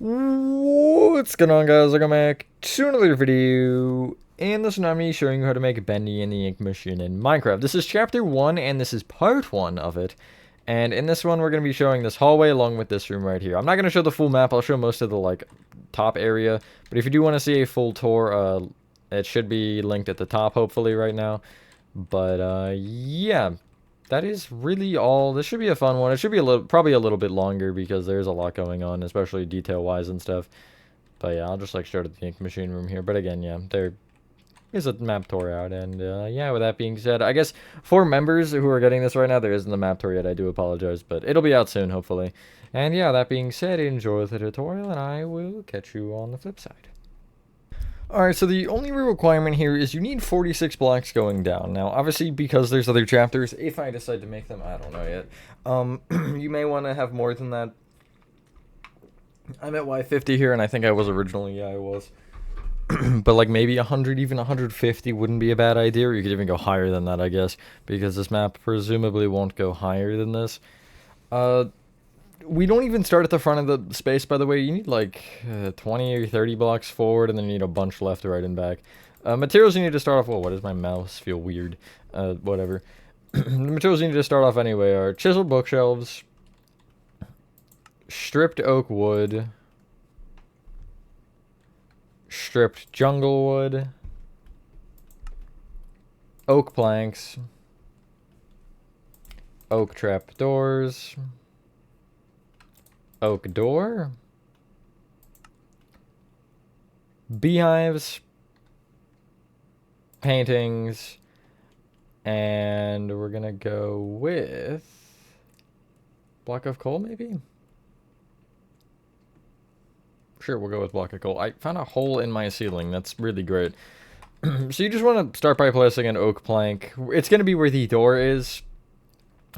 What's going on, guys? Welcome back to another video. And this is not me showing you how to make Bendy in the ink machine in Minecraft. This is chapter 1, and this is part 1 of it. And in this one, we're going to be showing this hallway along with this room right here. I'm not going to show the full map. I'll show most of the, top area. But if you do want to see a full tour, it should be linked at the top, hopefully, right now. But, yeah. That is really all. This should be a fun one. It should be probably a little bit longer because there's a lot going on, especially detail-wise and stuff. But yeah, I'll just start at the ink machine room here. But again, yeah, there is a map tour out, and yeah. With that being said, I guess for members who are getting this right now, there isn't the map tour yet. I do apologize, but it'll be out soon, hopefully. And yeah, that being said, enjoy the tutorial, and I will catch you on the flip side. Alright, so the only real requirement here is you need 46 blocks going down. Now, obviously, because there's other chapters, if I decide to make them, I don't know yet. You may want to have more than that. I'm at Y50 here, and I think I was originally, yeah, I was. But, maybe 100, even 150 wouldn't be a bad idea, or you could even go higher than that, I guess, because this map presumably won't go higher than this. We don't even start at the front of the space, by the way. You need 20 or 30 blocks forward, and then you need a bunch left, right, and back. Materials you need to start off. Whoa, why does my mouse feel weird? Whatever. The materials you need to start off anyway are chiseled bookshelves, stripped oak wood, stripped jungle wood, oak planks, oak trapdoors, oak door, beehives, paintings, and we're gonna go with block of coal, maybe? Sure, we'll go with block of coal. I found a hole in my ceiling. That's really great. So you just want to start by placing an oak plank. It's gonna be where the door is.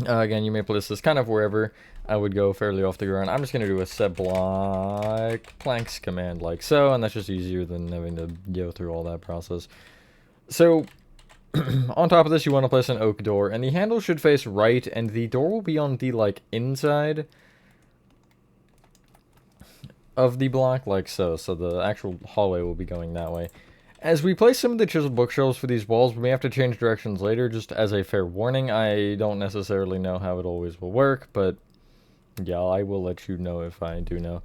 Again, you may place this kind of wherever. I would go fairly off the ground. I'm just going to do a set block planks command like so, and that's just easier than having to go through all that process. So, on top of this, you want to place an oak door, and the handle should face right, and the door will be on the, inside of the block, like so. So the actual hallway will be going that way. As we place some of the chiseled bookshelves for these walls, we may have to change directions later, just as a fair warning. I don't necessarily know how it always will work, but yeah, I will let you know if I do know.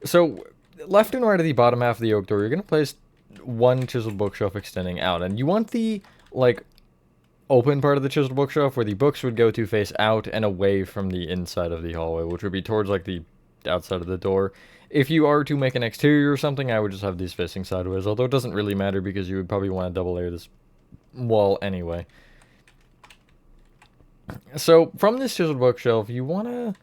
So, left and right of the bottom half of the oak door, you're going to place one chiseled bookshelf extending out. And you want the, open part of the chiseled bookshelf where the books would go to face out and away from the inside of the hallway, which would be towards, the outside of the door. If you are to make an exterior or something, I would just have these facing sideways, although it doesn't really matter because you would probably want to double layer this wall anyway. So, from this chiseled bookshelf, you want to...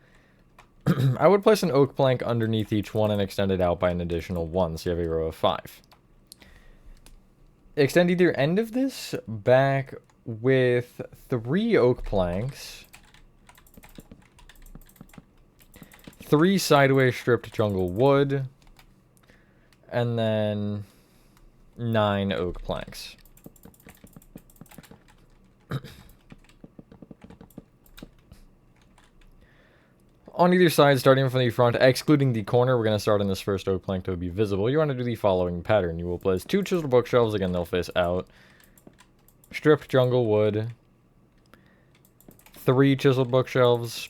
I would place an oak plank underneath each one and extend it out by an additional 1, so you have a row of 5. Extend either end of this back with 3 oak planks, 3 sideways stripped jungle wood, and then 9 oak planks. On either side, starting from the front, excluding the corner, we're going to start in this first oak plank to be visible. You want to do the following pattern. You will place 2 chiseled bookshelves. Again, they'll face out. Stripped jungle wood. 3 chiseled bookshelves.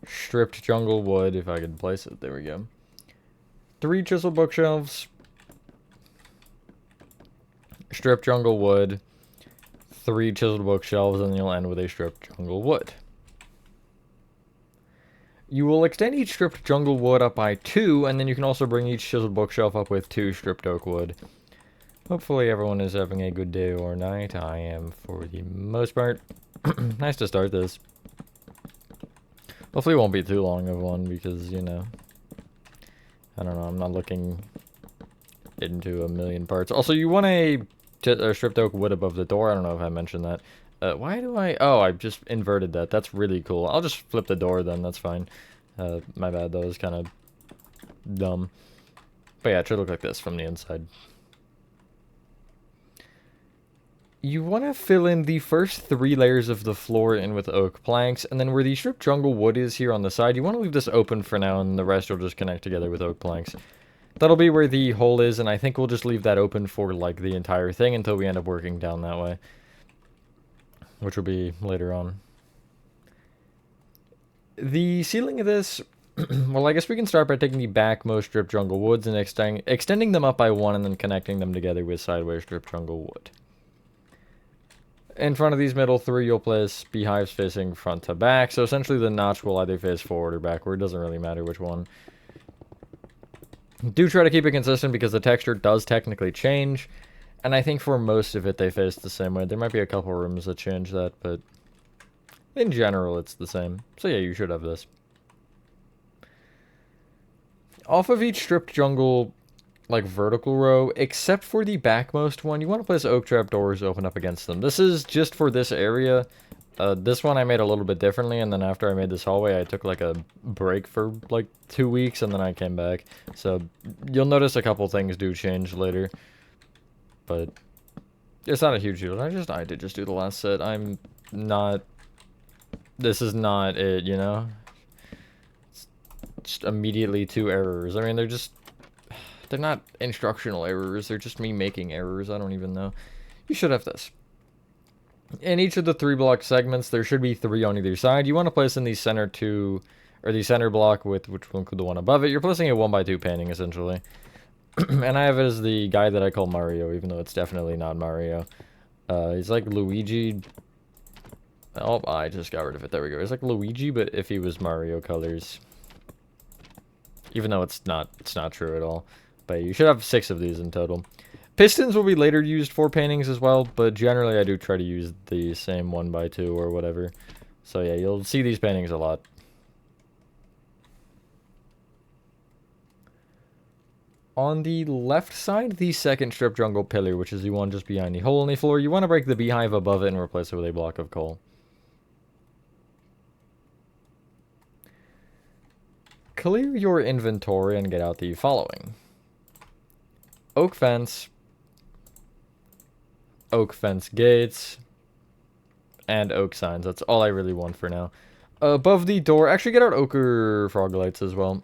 Stripped jungle wood, if I could place it. There we go. 3 chiseled bookshelves. Stripped jungle wood. 3 chiseled bookshelves, and you'll end with a stripped jungle wood. You will extend each stripped jungle wood up by 2, and then you can also bring each chiseled bookshelf up with 2 stripped oak wood. Hopefully everyone is having a good day or night. I am for the most part. Nice to start this. Hopefully it won't be too long of one because, I don't know, I'm not looking into a million parts. Also, you want a stripped oak wood above the door. I don't know if I mentioned that. Why do I... Oh, I just inverted that. That's really cool. I'll just flip the door then. That's fine. My bad, though. It's kind of dumb. But yeah, it should look like this from the inside. You want to fill in the first 3 layers of the floor in with oak planks, and then where the stripped jungle wood is here on the side, you want to leave this open for now, and the rest will just connect together with oak planks. That'll be where the hole is, and I think we'll just leave that open for, like, the entire thing until we end up working down that way. Which will be later on. The ceiling of this, well, I guess we can start by taking the backmost stripped jungle woods and extending them up by 1 and then connecting them together with sideways stripped jungle wood. In front of these middle 3, you'll place beehives facing front to back, so essentially the notch will either face forward or backward, it doesn't really matter which one. Do try to keep it consistent because the texture does technically change, and I think for most of it they face the same way. There might be a couple rooms that change that, but in general it's the same. So yeah, you should have this. Off of each stripped jungle, like, vertical row, except for the backmost one, you want to place oak trap doors open up against them. This is just for this area. This one I made a little bit differently, and then after I made this hallway, I took, like, a break for, like, 2 weeks, and then I came back. So, you'll notice a couple things do change later. But, it's not a huge deal. I did just do the last set. I'm not... This is not it, you know? It's just immediately 2 errors. I mean, they're not instructional errors, they're just me making errors, I don't even know. You should have this. In each of the 3 block segments, there should be 3 on either side. You want to place in the center 2, or the center block, which will include the one above it. You're placing a 1x2 painting, essentially. And I have it as the guy that I call Mario, even though it's definitely not Mario. He's like Luigi. Oh, I just got rid of it, there we go. He's like Luigi, but if he was Mario colors. Even though it's not true at all. But you should have 6 of these in total. Pistons will be later used for paintings as well, but generally I do try to use the same 1x2 or whatever. So yeah, you'll see these paintings a lot. On the left side, the second strip jungle pillar, which is the one just behind the hole in the floor, you want to break the beehive above it and replace it with a block of coal. Clear your inventory and get out the following. Oak fence gates, and oak signs. That's all I really want for now. Above the door, actually get out ochre frog lights as well.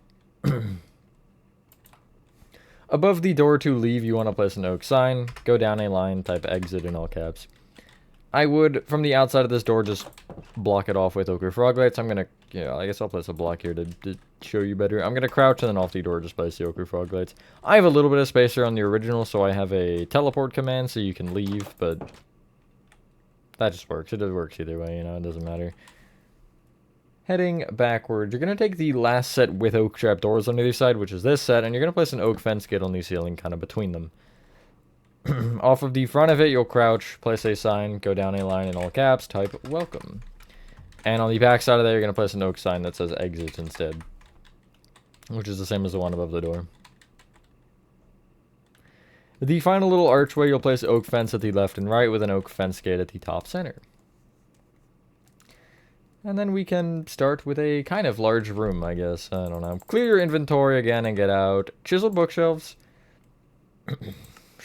Above the door to leave, you want to place an oak sign. Go down a line, type exit in all caps. I would, from the outside of this door, just block it off with ochre frog lights. I'm gonna, yeah, I guess I'll place a block here to show you better. I'm gonna crouch and then off the door just place the ochre frog lights. I have a little bit of space here on the original, so I have a teleport command so you can leave, but that just works. It works either way, you know, it doesn't matter. Heading backwards, you're gonna take the last set with oak trap doors on either side, which is this set, and you're gonna place an oak fence gate on the ceiling kind of between them. Off of the front of it, you'll crouch, place a sign, go down a line in all caps, type welcome. And on the back side of that, you're going to place an oak sign that says exit instead, which is the same as the one above the door. The final little archway, you'll place oak fence at the left and right with an oak fence gate at the top center. And then we can start with a kind of large room, I guess. I don't know. Clear your inventory again and get out chiseled bookshelves.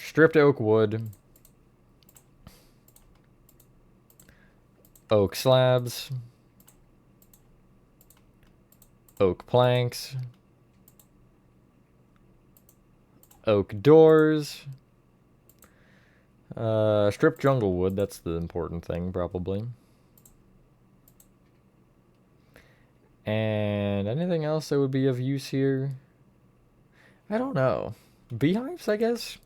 Stripped oak wood, oak slabs, oak planks, oak doors, stripped jungle wood, that's the important thing probably. And anything else that would be of use here? I don't know. Beehives, I guess?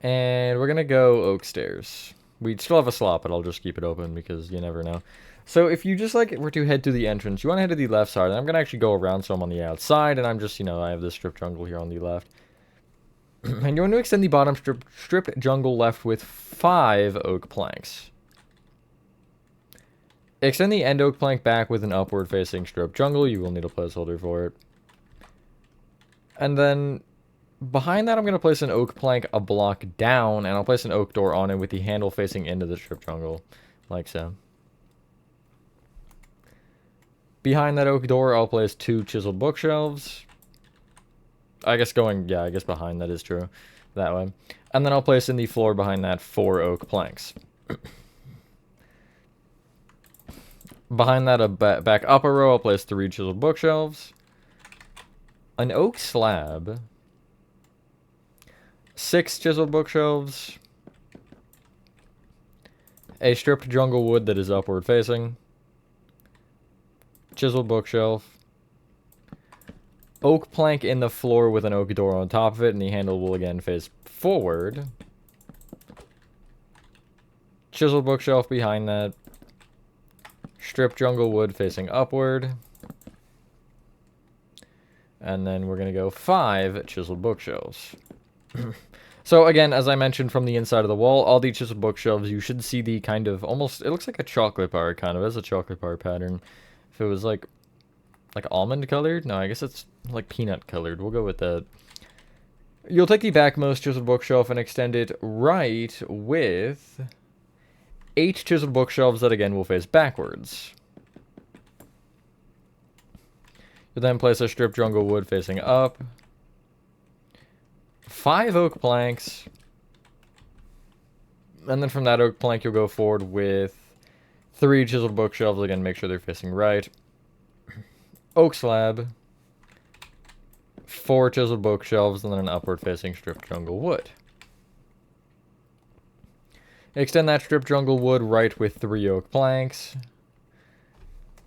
And we're going to go oak stairs. We still have a slot, but I'll just keep it open because you never know. So if you just, like, were to head to the entrance, you want to head to the left side. And I'm going to actually go around, so I'm on the outside. And I'm just, you know, I have this strip jungle here on the left. And you want to extend the bottom strip jungle left with 5 oak planks. Extend the end oak plank back with an upward facing strip jungle. You will need a placeholder for it. And then behind that, I'm going to place an oak plank a block down, and I'll place an oak door on it with the handle facing into the strip jungle, like so. Behind that oak door, I'll place 2 chiseled bookshelves. I guess behind that is true. that way. And then I'll place in the floor behind that 4 oak planks. Behind that, back upper row, I'll place 3 chiseled bookshelves, an oak slab, 6 chiseled bookshelves, a stripped jungle wood that is upward facing, chiseled bookshelf, oak plank in the floor with an oak door on top of it, and the handle will again face forward, chiseled bookshelf behind that, stripped jungle wood facing upward, and then we're going to go 5 chiseled bookshelves. So again, as I mentioned, from the inside of the wall, all the chiseled bookshelves, you should see the kind of almost, it looks like a chocolate bar, kind of, as a chocolate bar pattern. If it was like almond colored? No, I guess it's like peanut colored. We'll go with that. You'll take the backmost chiseled bookshelf and extend it right with 8 chiseled bookshelves that again will face backwards. You'll then place a stripped jungle wood facing up, 5 oak planks, and then from that oak plank you'll go forward with 3 chiseled bookshelves, again make sure they're facing right, oak slab, 4 chiseled bookshelves, and then an upward facing stripped jungle wood. Extend that stripped jungle wood right with 3 oak planks,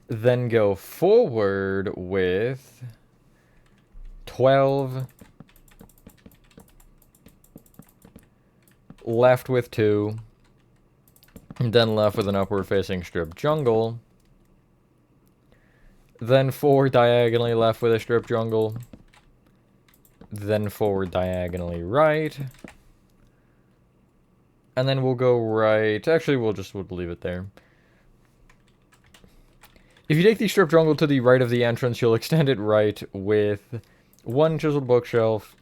then go forward with 12, left with 2, and then left with an upward facing stripped jungle, then 4 diagonally left with a stripped jungle, then forward diagonally right, and then we'll go right, actually we'll leave it there. If you take the stripped jungle to the right of the entrance, you'll extend it right with 1 chiseled bookshelf,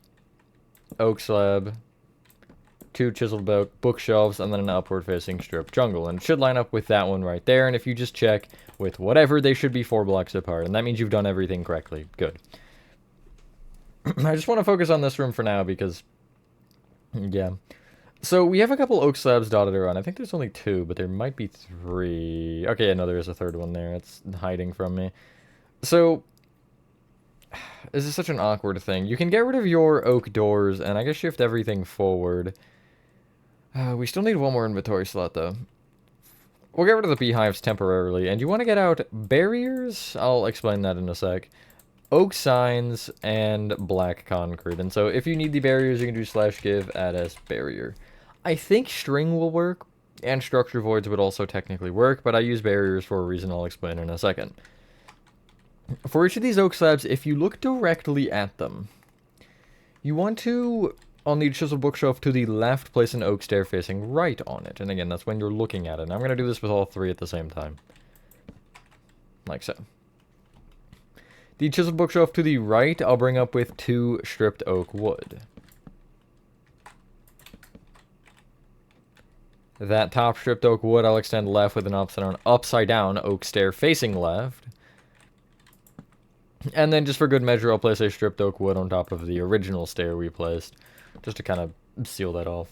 oak slab, 2 chiseled bookshelves, and then an upward-facing stripped jungle. And it should line up with that one right there, and if you just check with whatever, they should be 4 blocks apart, and that means you've done everything correctly. Good. I just want to focus on this room for now, because, yeah. So, we have a couple oak slabs dotted around. I think there's only 2, but there might be 3. Okay, no, there is a third one there. It's hiding from me. So, this is such an awkward thing. You can get rid of your oak doors, and I guess shift everything forward. We still need 1 more inventory slot, though. We'll get rid of the beehives temporarily, and you want to get out barriers? I'll explain that in a sec. Oak signs and black concrete. And so if you need the barriers, you can do /give add as barrier. I think string will work, and structure voids would also technically work, but I use barriers for a reason I'll explain in a second. For each of these oak slabs, if you look directly at them, you want to, on the chisel bookshelf to the left, place an oak stair facing right on it. And again, that's when you're looking at it. And I'm going to do this with all 3 at the same time. Like so. The chiseled bookshelf to the right, I'll bring up with 2 stripped oak wood. That top stripped oak wood, I'll extend left with an upside down oak stair facing left. And then just for good measure, I'll place a stripped oak wood on top of the original stair we placed, just to kind of seal that off.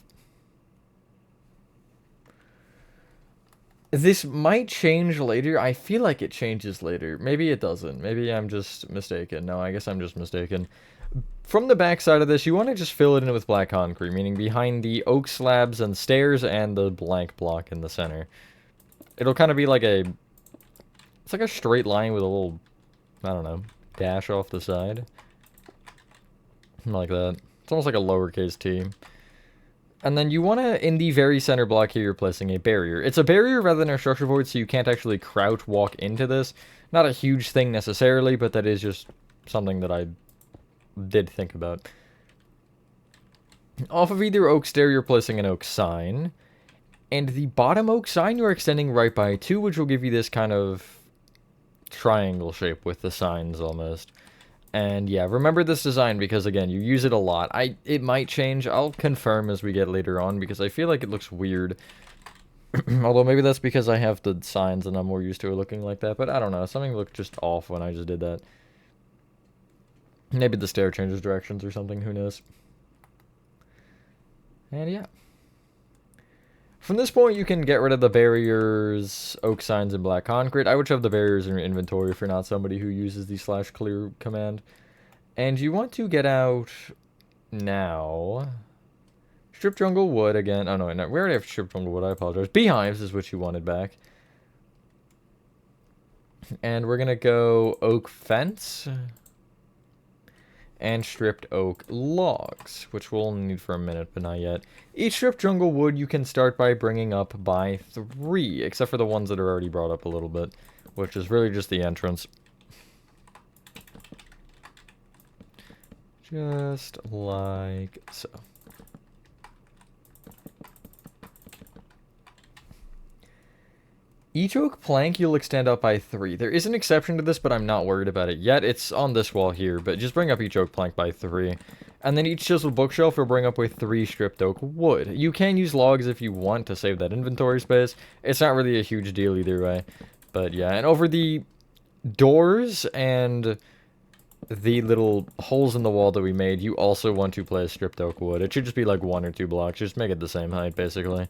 This might change later. I feel like it changes later. Maybe it doesn't. Maybe I'm just mistaken. No, I guess I'm just mistaken. From the back side of this, you want to just fill it in with black concrete, meaning behind the oak slabs and stairs and the blank block in the center. It'll kind of be like a... It's like a straight line with a little, I don't know, dash off the side. Like that. It's almost like a lowercase t. And then you want to, in the very center block here, you're placing a barrier. It's a barrier rather than a structure void, so you can't actually crouch walk into this. Not a huge thing necessarily, but that is just something that I did think about. Off of either oak stair, you're placing an oak sign. And the bottom oak sign, you're extending right by 2, which will give you this kind of triangle shape with the signs almost. And yeah, remember this design because, again, you use it a lot. It might change. I'll confirm as we get later on because I feel like it looks weird. Although maybe that's because I have the signs and I'm more used to it looking like that. But I don't know. Something looked just off when I just did that. Maybe the stair changes directions or something. Who knows? And yeah. From this point, you can get rid of the barriers, oak signs, and black concrete. I would shove the barriers in your inventory if you're not somebody who uses the /clear command. And you want to get out now. Strip jungle wood again. Oh, no, we already have strip jungle wood. I apologize. Beehives is what you wanted back. And we're going to go oak fence. And stripped oak logs, which we'll need for a minute, but not yet. Each stripped jungle wood you can start by bringing up by 3, except for the ones that are already brought up a little bit, which is really just the entrance. Just like so. Each oak plank you'll extend up by 3. There is an exception to this, but I'm not worried about it yet. It's on this wall here, but just bring up each oak plank by 3. And then each chiseled bookshelf will bring up with 3 stripped oak wood. You can use logs if you want to save that inventory space. It's not really a huge deal either way. But yeah, and over the doors and the little holes in the wall that we made, you also want to place stripped oak wood. It should just be like 1 or 2 blocks. Just make it the same height, basically.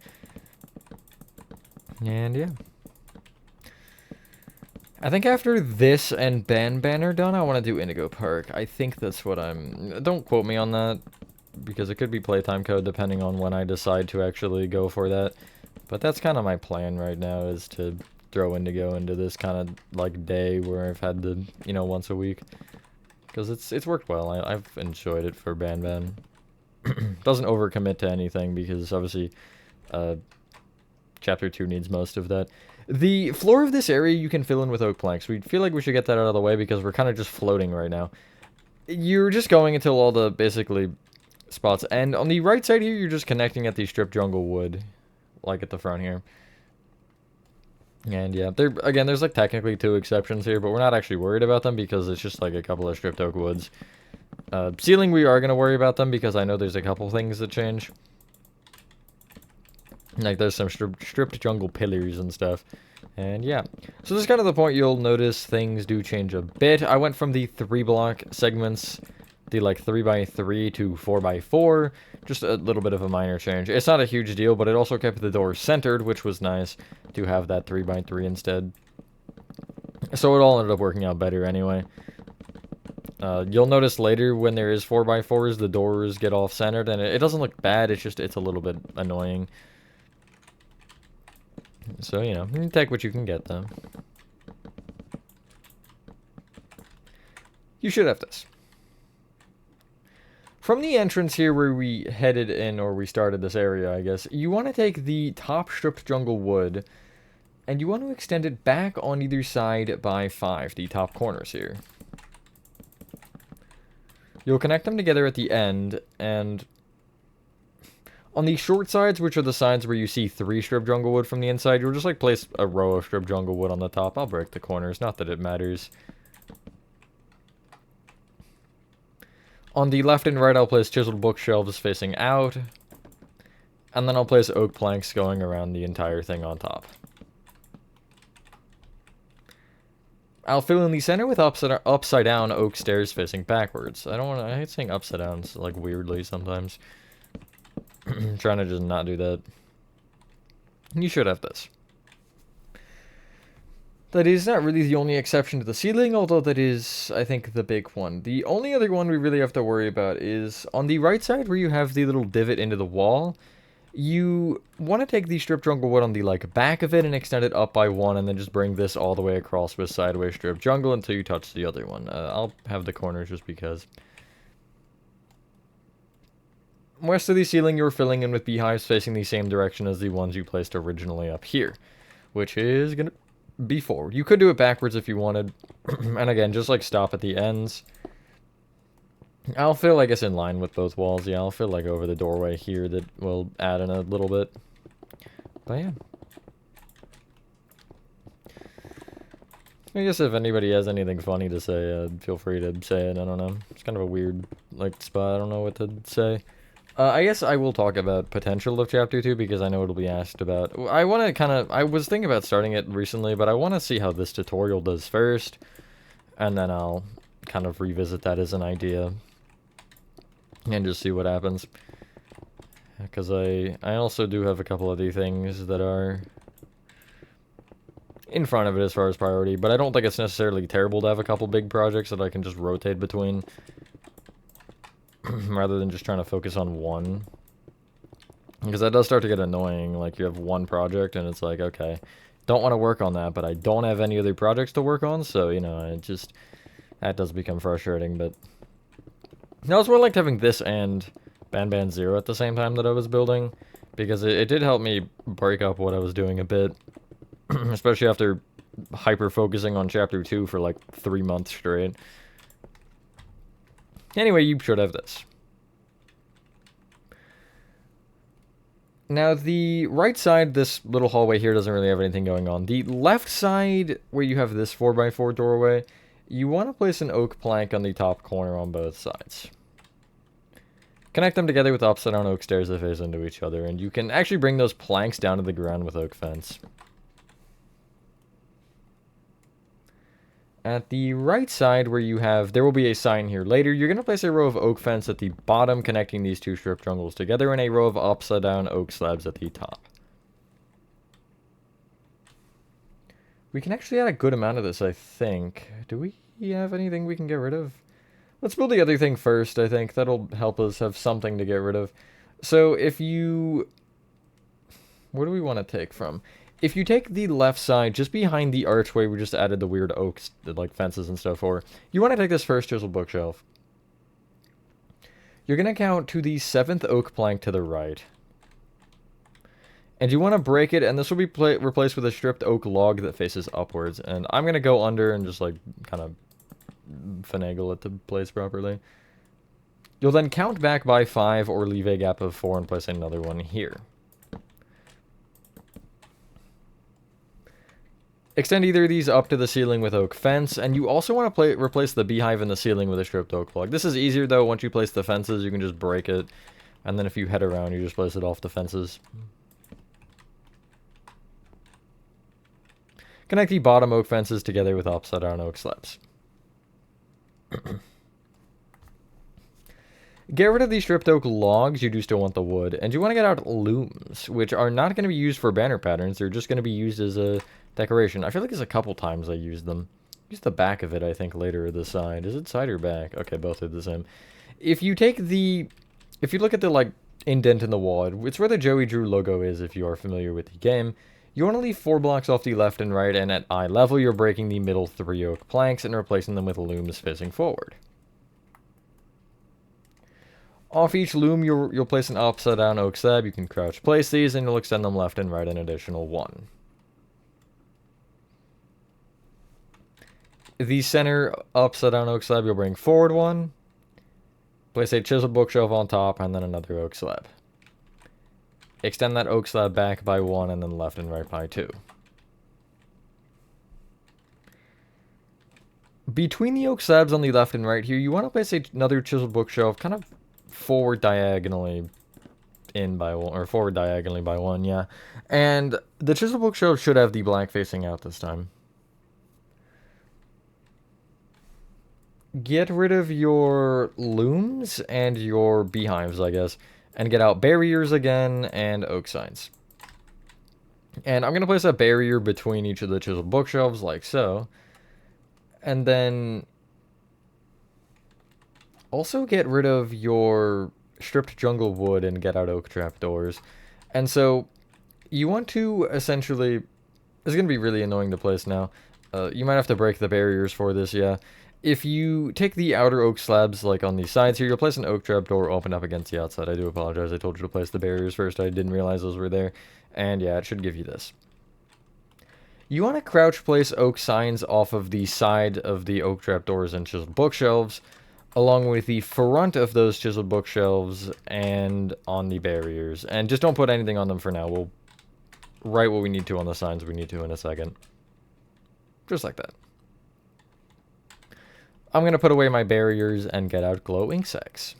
And yeah. I think after this and Ban are done, I want to do Indigo Park. I think that's what I'm... Don't quote me on that, because it could be playtime code depending on when I decide to actually go for that. But that's kind of my plan right now, is to throw Indigo into this kind of, like, day where I've had to, you know, once a week. Because it's worked well. I've enjoyed it for Ban. Doesn't overcommit to anything, because obviously, Chapter 2 needs most of that. The floor of this area you can fill in with oak planks. We feel like we should get that out of the way because we're kind of just floating right now. You're just going until all the, basically, spots. And on the right side here, you're just connecting at the stripped jungle wood. Like at the front here. And yeah, again, there's like technically 2 exceptions here, but we're not actually worried about them because it's just like a couple of stripped oak woods. Ceiling, we are going to worry about them because I know there's a couple things that change. Like, there's some stripped jungle pillars and stuff. And, yeah. So, this is kind of the point you'll notice things do change a bit. I went from the 3-block segments, the, like, 3x3 to 4x4. Just a little bit of a minor change. It's not a huge deal, but it also kept the door centered, which was nice to have that 3x3 instead. So, it all ended up working out better anyway. You'll notice later when there is 4x4s, the doors get off-centered, and it doesn't look bad, it's a little bit annoying. So, you know, you take what you can get, though. You should have this. From the entrance here where we headed in, or we started this area, I guess, you want to take the top stripped jungle wood, and you want to extend it back on either side by 5, the top corners here. You'll connect them together at the end, and on the short sides, which are the sides where you see 3 stripped jungle wood from the inside, you'll just, like, place a row of stripped jungle wood on the top. I'll break the corners, not that it matters. On the left and right, I'll place chiseled bookshelves facing out. And then I'll place oak planks going around the entire thing on top. I'll fill in the center with upside down oak stairs facing backwards. I hate saying upside down, like, weirdly sometimes. I'm trying to just not do that. You should have this. That is not really the only exception to the ceiling, although that is, I think, the big one. The only other one we really have to worry about is on the right side where you have the little divot into the wall. You want to take the stripped jungle wood on the, like, back of it and extend it up by 1, and then just bring this all the way across with sideways stripped jungle until you touch the other one. I'll have the corners just because. West of the ceiling, you're filling in with beehives facing the same direction as the ones you placed originally up here, which is going to be forward. You could do it backwards if you wanted, and again, just, like, stop at the ends. I'll fill, I guess, in line with both walls. Yeah, I'll fill, like, over the doorway here that will add in a little bit. But, yeah. I guess if anybody has anything funny to say, feel free to say it. I don't know. It's kind of a weird, like, spot. I don't know what to say. I guess I will talk about potential of Chapter 2, because I know it'll be asked about. I want to kind of... I was thinking about starting it recently, but I want to see how this tutorial does first. And then I'll kind of revisit that as an idea. And just see what happens. because I also do have a couple of these things that are in front of it as far as priority, but I don't think it's necessarily terrible to have a couple big projects that I can just rotate between rather than just trying to focus on one. Because that does start to get annoying, like you have one project and it's like, okay, don't want to work on that, but I don't have any other projects to work on, so, you know, it just, that does become frustrating, but no, it's more like having this and Ban Zero at the same time that I was building, because it did help me break up what I was doing a bit, especially after hyper-focusing on Chapter 2 for like 3 months straight. Anyway, you should have this. Now, the right side, this little hallway here doesn't really have anything going on. The left side, where you have this 4x4 doorway, you want to place an oak plank on the top corner on both sides. Connect them together with upside-down oak stairs that face into each other, and you can actually bring those planks down to the ground with oak fence. At the right side where you have, there will be a sign here later, you're going to place a row of oak fence at the bottom connecting these two strip jungles together and a row of upside down oak slabs at the top. We can actually add a good amount of this, I think. Do we have anything we can get rid of? Let's build the other thing first, I think. That'll help us have something to get rid of. So if you... where do we want to take from? If you take the left side, just behind the archway we just added the weird oaks, like fences and stuff for, you want to take this first chisel bookshelf. You're going to count to the 7th oak plank to the right. And you want to break it, and this will be replaced with a stripped oak log that faces upwards. And I'm going to go under and just, like, kind of finagle it to place properly. You'll then count back by 5 or leave a gap of 4 and place another one here. Extend either of these up to the ceiling with oak fence, and you also want to replace the beehive in the ceiling with a stripped oak log. This is easier, though. Once you place the fences, you can just break it, and then if you head around, you just place it off the fences. Connect the bottom oak fences together with upside-down oak slabs. Get rid of these stripped oak logs, you do still want the wood, and you want to get out looms, which are not going to be used for banner patterns, they're just going to be used as a decoration. I feel like there's a couple times I used them. Used the back of it, I think, later, or the side. Is it side or back? Okay, both are the same. If you take the... if you look at the, like, indent in the wall, it's where the Joey Drew logo is, if you are familiar with the game. You want to leave 4 blocks off the left and right, and at eye level, you're breaking the middle 3 oak planks and replacing them with looms facing forward. Off each loom, you'll place an upside-down oak slab. You can crouch place these, and you'll extend them left and right an additional 1. The center upside-down oak slab, you'll bring forward 1. Place a chiseled bookshelf on top, and then another oak slab. Extend that oak slab back by 1, and then left and right by 2. Between the oak slabs on the left and right here, you want to place another chiseled bookshelf kind of forward diagonally in by 1, or forward diagonally by 1, yeah. And the chiseled bookshelf should have the black facing out this time. Get rid of your looms and your beehives, I guess, and get out barriers again and oak signs. And I'm going to place a barrier between each of the chiseled bookshelves, like so. And then also get rid of your stripped jungle wood and get out oak trapdoors. And so you want to essentially... it's going to be really annoying to place now. You might have to break the barriers for this, yeah. If you take the outer oak slabs, like on the sides here, you'll place an oak trapdoor open up against the outside. I do apologize. I told you to place the barriers first. I didn't realize those were there. And yeah, it should give you this. You want to crouch place oak signs off of the side of the oak trapdoors and chiseled bookshelves, along with the front of those chiseled bookshelves and on the barriers. And just don't put anything on them for now. We'll write what we need to on the signs we need to in a second. Just like that. I'm going to put away my barriers and get out glow ink sacks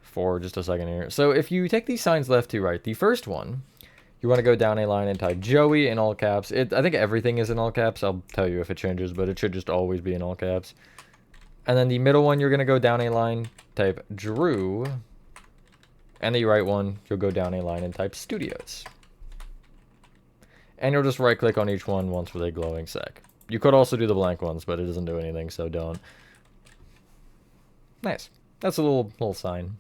for just a second here. So if you take these signs left to right, the first one, you want to go down a line and type Joey in all caps. I think everything is in all caps. I'll tell you if it changes, but it should just always be in all caps. And then the middle one, you're going to go down a line, type Drew, and the right one, you'll go down a line and type studios. And you'll just right click on each one once with a glowing sec. You could also do the blank ones, but it doesn't do anything, so don't. Nice. That's a little sign.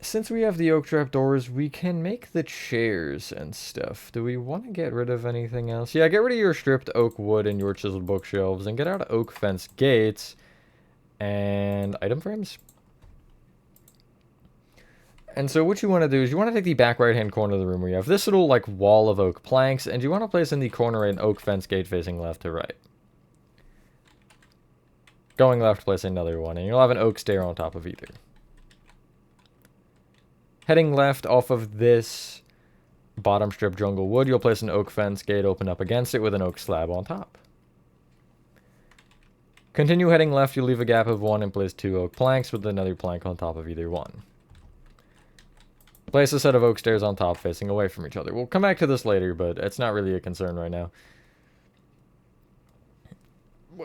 Since we have the oak trap doors, we can make the chairs and stuff. Do we want to get rid of anything else? Yeah, get rid of your stripped oak wood and your chiseled bookshelves, and get out oak fence gates and item frames. And so what you want to do is you want to take the back right-hand corner of the room where you have this little like wall of oak planks, and you want to place in the corner an oak fence gate facing left to right. Going left, place another one, and you'll have an oak stair on top of either. Heading left off of this bottom strip jungle wood, you'll place an oak fence gate open up against it with an oak slab on top. Continue heading left, you'll leave a gap of 1 and place 2 oak planks with another plank on top of either one. Place a set of oak stairs on top facing away from each other. We'll come back to this later, but it's not really a concern right now.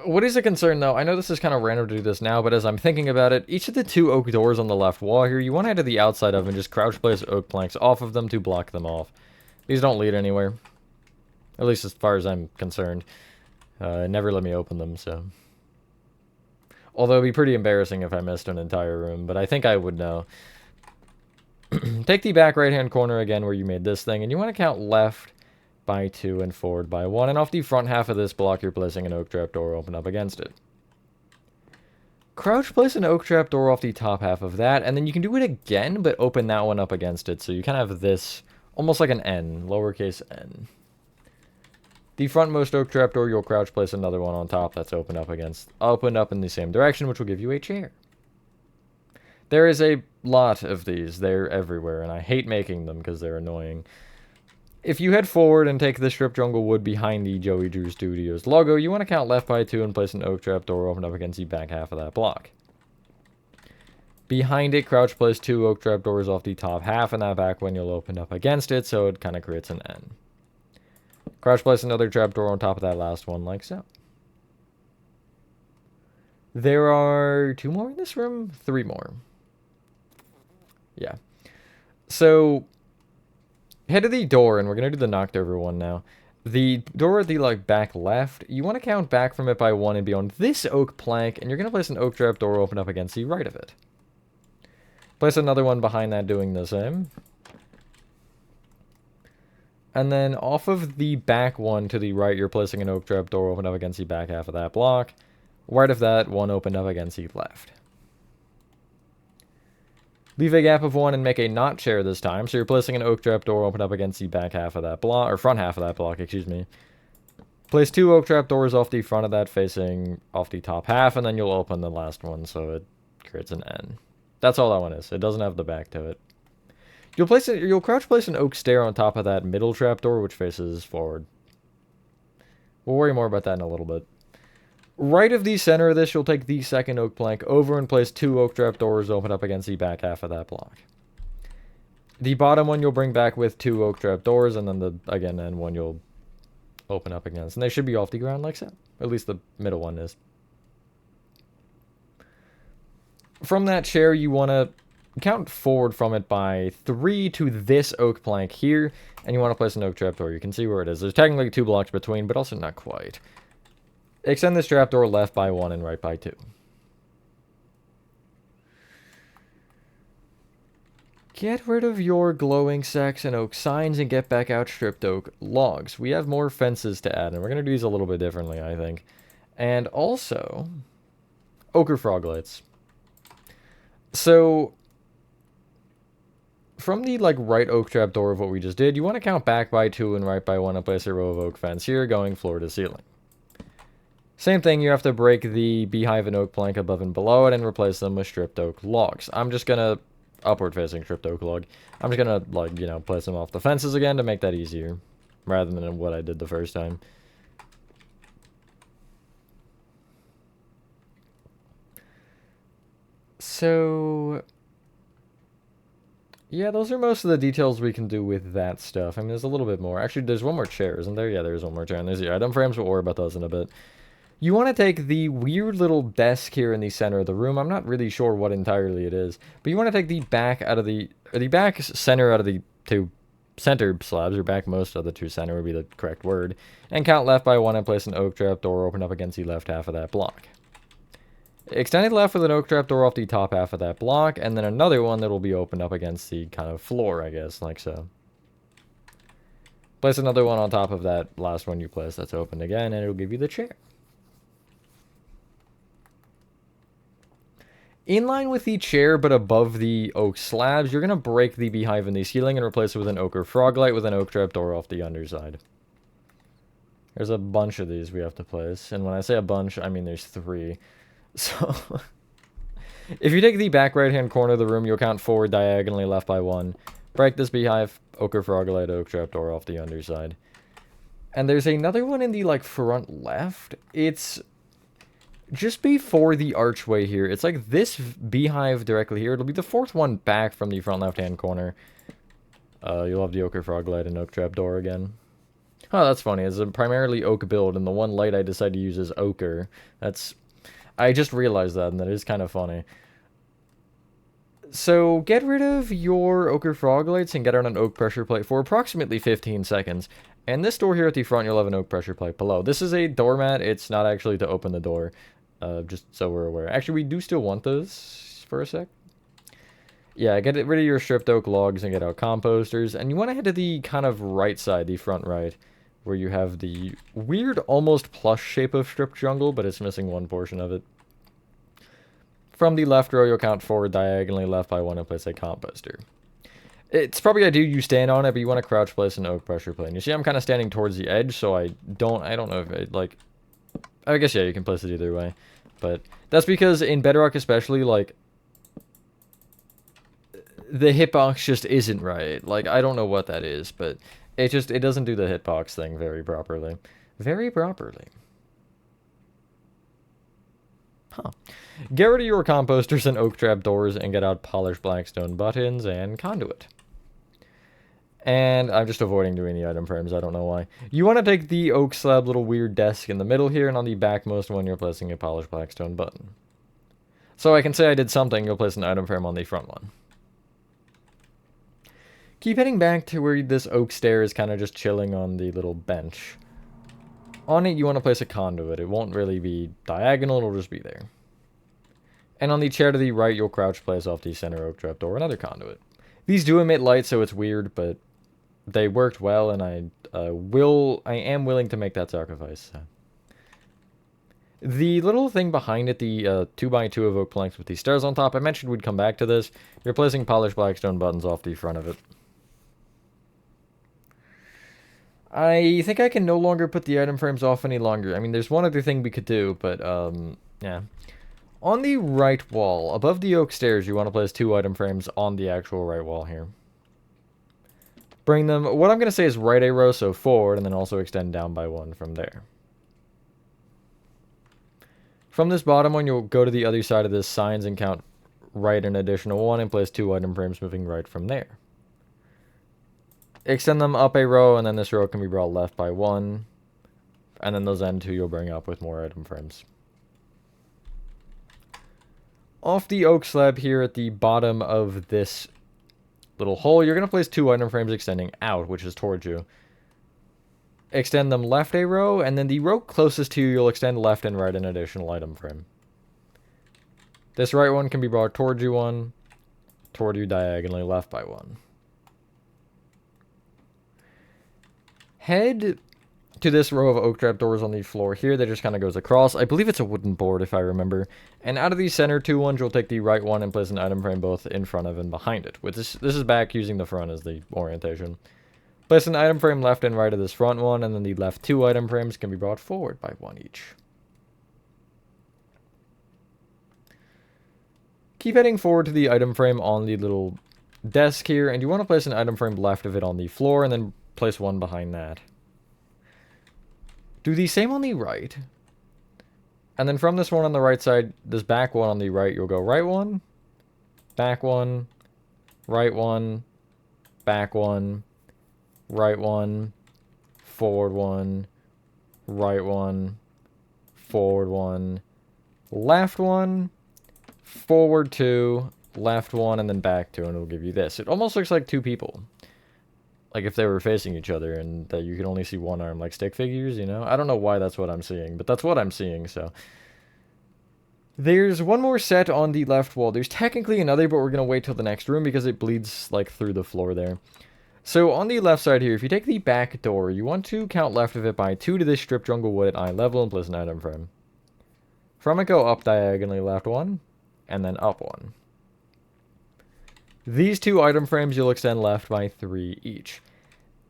What is a concern, though? I know this is kind of random to do this now, but as I'm thinking about it, each of the 2 oak doors on the left wall here, you want to head to the outside of and just crouch place oak planks off of them to block them off. These don't lead anywhere. At least as far as I'm concerned. Never let me open them, so... Although it'd be pretty embarrassing if I missed an entire room, but I think I would know. Take the back right-hand corner again where you made this thing, and you want to count left by 2 and forward by 1, and off the front half of this block you're placing an oak trap door open up against it. Crouch place an oak trap door off the top half of that, and then you can do it again, but open that one up against it, so you kind of have this, almost like an N, lowercase n. The frontmost oak trap door, you'll crouch place another one on top that's open up in the same direction, which will give you a chair. There is a lot of these. They're everywhere, and I hate making them because they're annoying. If you head forward and take the strip jungle wood behind the Joey Drew Studios logo, you want to count left by 2 and place an oak trap door open up against the back half of that block. Behind it, crouch place 2 oak trap doors off the top half, and that back one you'll open up against it, so it kind of creates an N. Crouch place another trap door on top of that last one, like so. There are 2 more in this room? 3 more. Yeah. So, head to the door, and we're going to do the knocked over one now. The door at the back left, you want to count back from it by 1 and be on this oak plank, and you're going to place an oak trap door open up against the right of it. Place another one behind that doing the same. And then off of the back one to the right, you're placing an oak trap door open up against the back half of that block. Right of that, one opened up against the left. Leave a gap of 1 and make a not chair this time, so you're placing an oak trap door open up against the back half of that block, or front half of that block, excuse me. Place 2 oak trap doors off the front of that facing off the top half, and then you'll open the last one, so it creates an N. That's all that one is. It doesn't have the back to it. You'll crouch place an oak stair on top of that middle trap door, which faces forward. We'll worry more about that in a little bit. Right of the center of this, you'll take the second oak plank over and place 2 oak trap doors open up against the back half of that block. The bottom one you'll bring back with 2 oak trap doors, and then N one you'll open up against. And they should be off the ground like so. At least the middle one is. From that chair, you want to count forward from it by 3 to this oak plank here, and you want to place an oak trap door. You can see where it is. There's technically 2 blocks between, but also not quite. Extend this trapdoor left by 1 and right by 2. Get rid of your glowing Saxon oak signs and get back out stripped oak logs. We have more fences to add, and we're going to do these a little bit differently, I think. And also, ochre frog lights. So, from the right oak trap door of what we just did, you want to count back by 2 and right by 1 and place a row of oak fence here going floor to ceiling. Same thing, you have to break the beehive and oak plank above and below it and replace them with stripped oak logs. I'm just gonna, upward facing stripped oak log, I'm just gonna, place them off the fences again to make that easier, rather than what I did the first time. So, yeah, those are most of the details we can do with that stuff. I mean, there's a little bit more. Actually, there's one more chair, isn't there? Yeah, there's one more chair, and there's the item frames. We'll worry about those in a bit. You want to take the weird little desk here in the center of the room. I'm not really sure what entirely it is, but you want to take the back out of the back center out of the two center slabs, or back most of the two center would be the correct word, and count left by 1 and place an oak trap door open up against the left half of that block. Extend it left with an oak trap door off the top half of that block, and then another one that will be opened up against the kind of floor, I guess, like so. Place another one on top of that last one you placed that's open again, and it'll give you the chair. In line with the chair, but above the oak slabs, you're going to break the beehive in the ceiling and replace it with an ochre frog light with an oak trap door off the underside. There's a bunch of these we have to place, and when I say a bunch, I mean there's 3. So, if you take the back right-hand corner of the room, you'll count forward diagonally left by 1. Break this beehive, ochre frog light, oak trap door off the underside. And there's another one in the, like, front left. It's just before the archway here. It's like this beehive directly here. It'll be the 4th one back from the front left-hand corner. You'll have the ochre frog light and oak trap door again. Oh, that's funny. It's a primarily oak build, and the one light I decided to use is ochre. I just realized that, and that is kind of funny. So, get rid of your ochre frog lights and get on an oak pressure plate for approximately 15 seconds. And this door here at the front, you'll have an oak pressure plate below. This is a doormat. It's not actually to open the door, just so we're aware. Actually, we do still want those for a sec. Yeah, get rid of your stripped oak logs and get out composters. And you want to head to the kind of right side, the front right, where you have the weird, almost plush shape of stripped jungle, but it's missing one portion of it. From the left row, you'll count forward diagonally left by 1 and place a composter. It's probably ideal you stand on it, but you want to crouch place an oak pressure plate. You see, I'm kind of standing towards the edge, so I don't know if it, like, I guess, yeah, you can place it either way. But that's because in Bedrock especially, like, the hitbox just isn't right. Like, I don't know what that is, but it doesn't do the hitbox thing very properly. Very properly. Huh. Get rid of your composters and oak trap doors and get out polished blackstone buttons and conduit. And I'm just avoiding doing the item frames, I don't know why. You want to take the oak slab little weird desk in the middle here, and on the backmost one you're placing a polished blackstone button. So I can say I did something, you'll place an item frame on the front one. Keep heading back to where this oak stair is kind of just chilling on the little bench. On it, you want to place a conduit. It won't really be diagonal, it'll just be there. And on the chair to the right, you'll crouch place off the center oak trap door another conduit. These do emit light, so it's weird, but they worked well, and I am willing to make that sacrifice. The little thing behind it, the 2x2 of oak planks with the stairs on top, I mentioned we'd come back to this. You're placing polished blackstone buttons off the front of it. I think I can no longer put the item frames off any longer. I mean, there's one other thing we could do, but, yeah. On the right wall, above the oak stairs, you want to place 2 item frames on the actual right wall here. Bring them, what I'm going to say is right a row, so forward, and then also extend down by 1 from there. From this bottom one, you'll go to the other side of this signs and count right an additional 1 and place 2 item frames moving right from there. Extend them up a row, and then this row can be brought left by 1. And then those end 2 you'll bring up with more item frames. Off the oak slab here at the bottom of this little hole, you're going to place 2 item frames extending out, which is towards you. Extend them left a row, and then the row closest to you, you'll extend left and right an additional item frame. This right one can be brought towards you 1, toward you diagonally left by 1. Head to this row of oak trap doors on the floor here that just kind of goes across. I believe it's a wooden board if I remember. And out of these center 2 ones, you'll take the right one and place an item frame both in front of and behind it. With this is back using the front as the orientation. Place an item frame left and right of this front one, and then the left 2 item frames can be brought forward by 1 each. Keep heading forward to the item frame on the little desk here, and you want to place an item frame left of it on the floor, and then place 1 behind that. Do the same on the right. And then from this one on the right side, this back one on the right, you'll go right 1, back 1, right 1, back 1, right 1, forward 1, right 1, forward 1, left 1, forward 2, left 1, and then back 2, and it'll give you this. It almost looks like 2 people. Like if they were facing each other and that you can only see one arm, like stick figures, you know? I don't know why that's what I'm seeing, but that's what I'm seeing, so. There's one more set on the left wall. There's technically another, but we're going to wait till the next room because it bleeds, like, through the floor there. So on the left side here, if you take the back door, you want to count left of it by 2 to this strip jungle wood at eye level and place an item frame. From it, go up diagonally left 1, and then up 1. These 2 item frames you'll extend left by 3 each.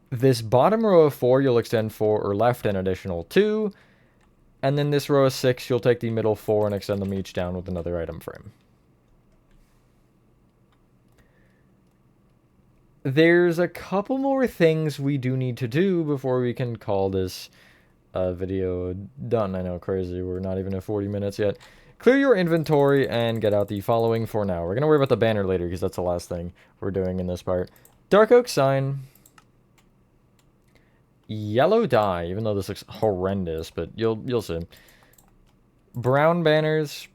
This bottom row of 4 you'll extend 4 or left an additional 2. And then this row of 6 you'll take the middle 4 and extend them each down with another item frame. There's a couple more things we do need to do before we can call this video done. I know, crazy. We're not even at 40 minutes yet. Clear your inventory and get out the following for now. We're going to worry about the banner later because that's the last thing we're doing in this part. Dark oak sign. Yellow dye, even though this looks horrendous, but you'll see. Brown banners.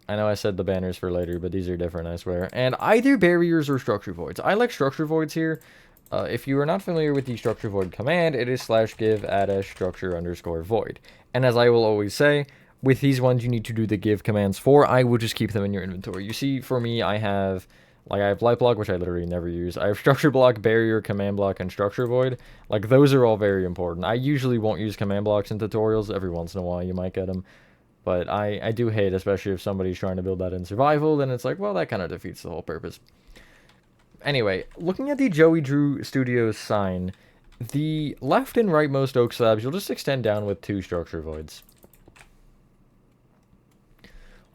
I know I said the banners for later, but these are different, I swear. And either barriers or structure voids. I like structure voids here. If you are not familiar with the structure void command, it is /give add structure _ void. And as I will always say, with these ones you need to do the give commands for. I would just keep them in your inventory. You see, for me, I have light block, which I literally never use. I have structure block, barrier, command block, and structure void. Like, those are all very important. I usually won't use command blocks in tutorials. Every once in a while you might get them. But I do hate, especially if somebody's trying to build that in survival, then it's like, well, that kind of defeats the whole purpose. Anyway, looking at the Joey Drew Studios sign, the left and rightmost oak slabs, you'll just extend down with 2 structure voids.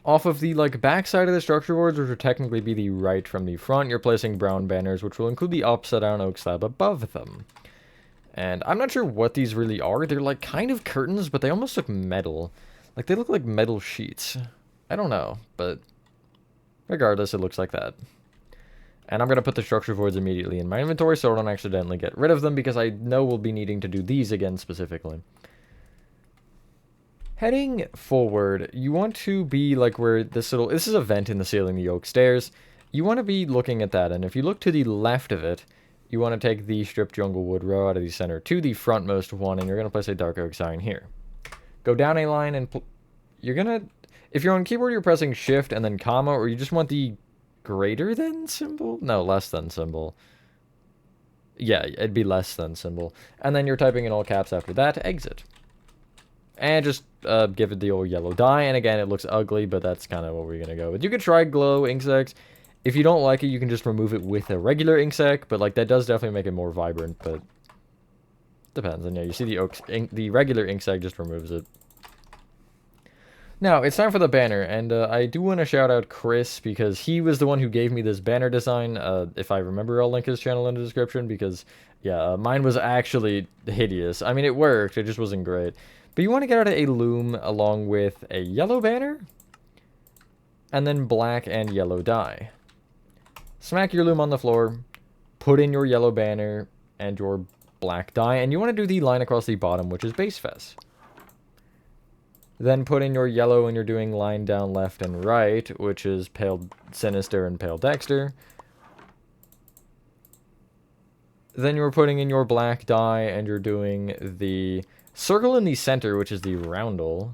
Off of the, back side of the structure boards, which would technically be the right from the front, you're placing brown banners, which will include the upside down oak slab above them. And I'm not sure what these really are. They're, kind of curtains, but they almost look metal. They look like metal sheets. I don't know, but regardless, it looks like that. And I'm going to put the structure voids immediately in my inventory so I don't accidentally get rid of them, because I know we'll be needing to do these again specifically. Heading forward, you want to be where this is a vent in the ceiling, the oak stairs. You want to be looking at that, and if you look to the left of it, you want to take the strip jungle wood row out of the center to the frontmost one, and you're going to place a dark oak sign here. Go down a line, and you're going to, if you're on keyboard, you're pressing shift and then comma, or you just want the greater than symbol? No, less than symbol. Yeah, it'd be less than symbol. And then you're typing in all caps after that, exit. And just give it the old yellow dye. And again, it looks ugly, but that's kind of what we're going to go with. You could try glow inksec. If you don't like it, you can just remove it with a regular inksec. But that does definitely make it more vibrant. But depends. And yeah, you see the regular inksec just removes it. Now, it's time for the banner. And I do want to shout out Chris, because he was the one who gave me this banner design. If I remember, I'll link his channel in the description. Because, yeah, mine was actually hideous. I mean, it worked. It just wasn't great. But you want to get out a loom along with a yellow banner, and then black and yellow dye. Smack your loom on the floor, put in your yellow banner and your black dye, and you want to do the line across the bottom, which is base fess. Then put in your yellow, and you're doing line down left and right, which is Pale Sinister and Pale Dexter. Then you're putting in your black dye, and you're doing the circle in the center, which is the roundel.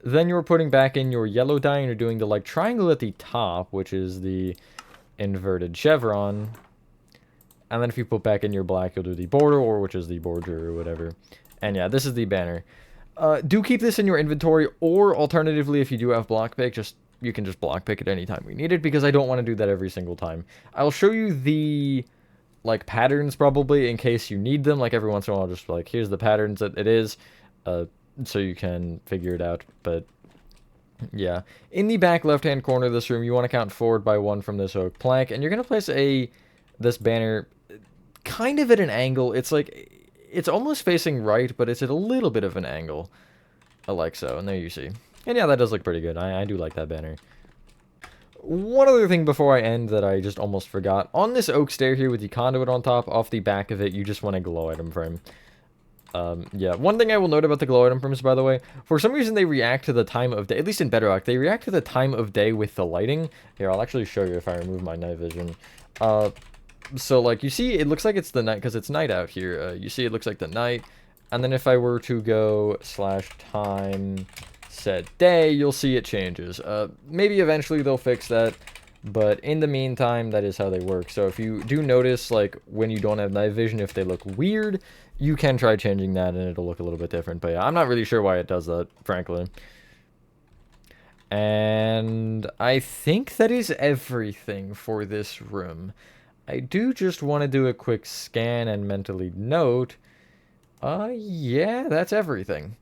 Then you're putting back in your yellow dye, and you're doing the triangle at the top, which is the inverted chevron. And then if you put back in your black, you'll do the border, or which is the border or whatever. And yeah, this is the banner. Do keep this in your inventory, or alternatively, if you do have block pick, you can just block pick it anytime we need it, because I don't want to do that every single time. I'll show you the patterns probably in case you need them. Every once in a while, just here's the patterns that it is, so you can figure it out. But yeah, in the back left hand corner of this room, you want to count forward by 1 from this oak plank, and you're gonna place this banner kind of at an angle. It's almost facing right, but it's at a little bit of an angle, like so. And there you see. And yeah, that does look pretty good. I do like that banner. One other thing before I end that I just almost forgot. On this oak stair here with the conduit on top, off the back of it, you just want a glow item frame. Yeah, one thing I will note about the glow item perms, by the way, for some reason they react to the time of day, at least in Bedrock, they react to the time of day with the lighting. Here, I'll actually show you if I remove my night vision. So, like, you see, it looks like it's the night, because it's night out here. You see, it looks like the night, and then if I were to go /time set day, you'll see it changes. Maybe eventually they'll fix that, but in the meantime, that is how they work. So if you do notice, like, when you don't have night vision, if they look weird, you can try changing that and it'll look a little bit different. But yeah, I'm not really sure why it does that, frankly. And I think that is everything for this room. I do just want to do a quick scan and mentally note, yeah, that's everything.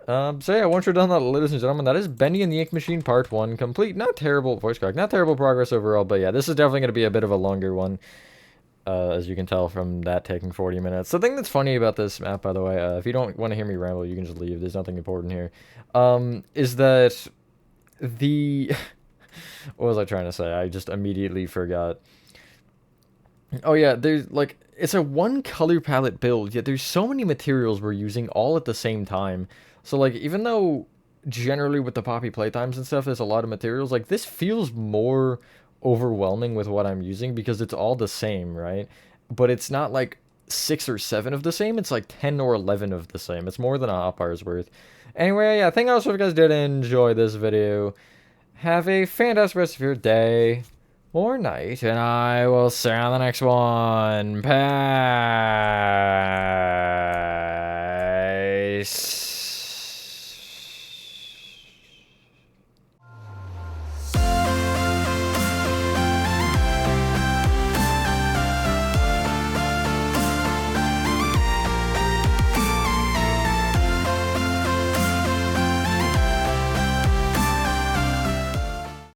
So yeah, once you're done that, ladies and gentlemen, that is Bendy and the Ink Machine Part 1 complete. Not terrible voice crack, not terrible progress overall, but yeah, this is definitely going to be a bit of a longer one, as you can tell from that taking 40 minutes. The thing that's funny about this map, by the way, if you don't want to hear me ramble, you can just leave, there's nothing important here, is that the... what was I trying to say? I just immediately forgot. Oh yeah, there's like, it's a one color palette build, yet there's so many materials we're using all at the same time. So like, even though generally with the Poppy playtimes and stuff, there's a lot of materials, like this feels more overwhelming with what I'm using because it's all the same, right? But it's not like 6 or 7 of the same, it's like 10 or 11 of the same. It's more than a hotbar's worth. Anyway, yeah, thank you guys if you guys did enjoy this video. Have a fantastic rest of your day or night, and I will see you on the next one. Bye.